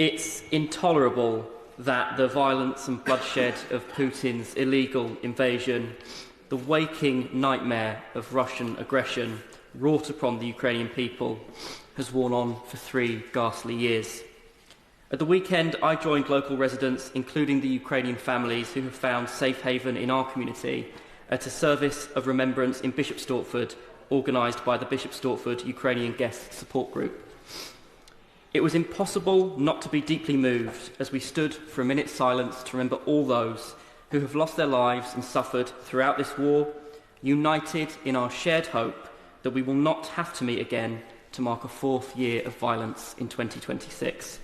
It's intolerable that the violence and bloodshed of Putin's illegal invasion, the waking nightmare of Russian aggression wrought upon the Ukrainian people, has worn on for 3 ghastly years. At the weekend, I joined local residents, including the Ukrainian families who have found safe haven in our community, at a service of remembrance in Bishop Stortford, organised by the Bishop Stortford Ukrainian Guest Support Group. It was impossible not to be deeply moved as we stood for a minute's silence to remember all those who have lost their lives and suffered throughout this war, united in our shared hope that we will not have to meet again to mark a 4th year of violence in 2026.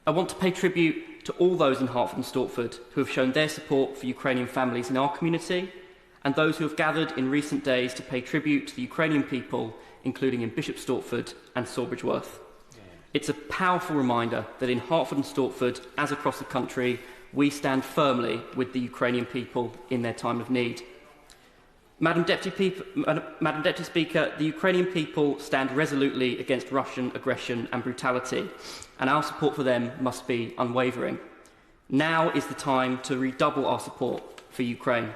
I want to pay tribute to all those in Hertford and Stortford who have shown their support for Ukrainian families in our community, and those who have gathered in recent days to pay tribute to the Ukrainian people, including in Bishop Stortford and Sawbridgeworth. It's a powerful reminder that in Hertford and Stortford, as across the country, we stand firmly with the Ukrainian people in their time of need. Madam Deputy Speaker, the Ukrainian people stand resolutely against Russian aggression and brutality, and our support for them must be unwavering. Now is the time to redouble our support for Ukraine.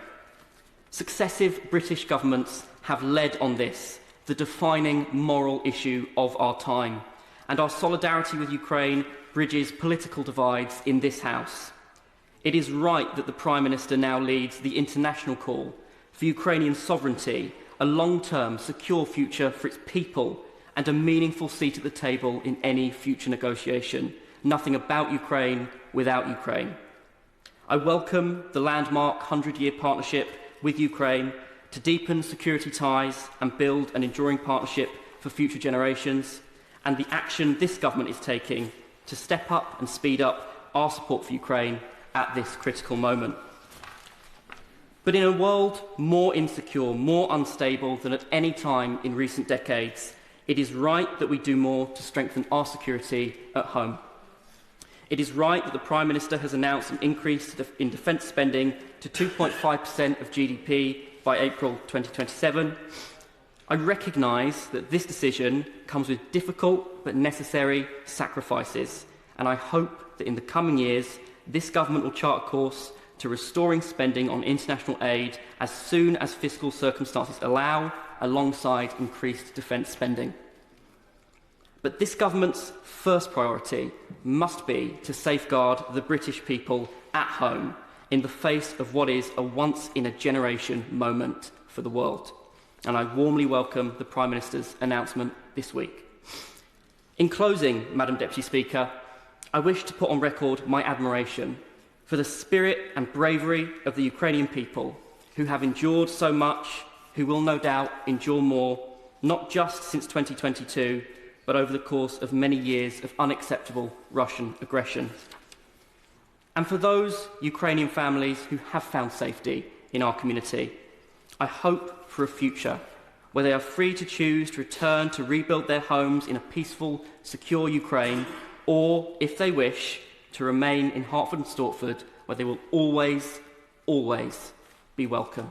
Successive British governments have led on this, the defining moral issue of our time, and our solidarity with Ukraine bridges political divides in this House. It is right that the Prime Minister now leads the international call for Ukrainian sovereignty, a long-term, secure future for its people, and a meaningful seat at the table in any future negotiation. Nothing about Ukraine without Ukraine. I welcome the landmark 100-year partnership with Ukraine to deepen security ties and build an enduring partnership for future generations, and the action this government is taking to step up and speed up our support for Ukraine at this critical moment. But in a world more insecure, more unstable than at any time in recent decades, it is right that we do more to strengthen our security at home. It is right that the Prime Minister has announced an increase in defence spending to 2.5% of GDP by April 2027. I recognise that this decision comes with difficult but necessary sacrifices, and I hope that in the coming years this government will chart a course to restoring spending on international aid as soon as fiscal circumstances allow, alongside increased defence spending. But this government's first priority must be to safeguard the British people at home in the face of what is a once-in-a-generation moment for the world. And I warmly welcome the Prime Minister's announcement this week. In closing, Madam Deputy Speaker, I wish to put on record my admiration for the spirit and bravery of the Ukrainian people, who have endured so much, who will no doubt endure more, not just since 2022, but over the course of many years of unacceptable Russian aggression. And for those Ukrainian families who have found safety in our community, I hope for a future where they are free to choose to return to rebuild their homes in a peaceful, secure Ukraine, or, if they wish, to remain in Hertford and Stortford, where they will always, always be welcome.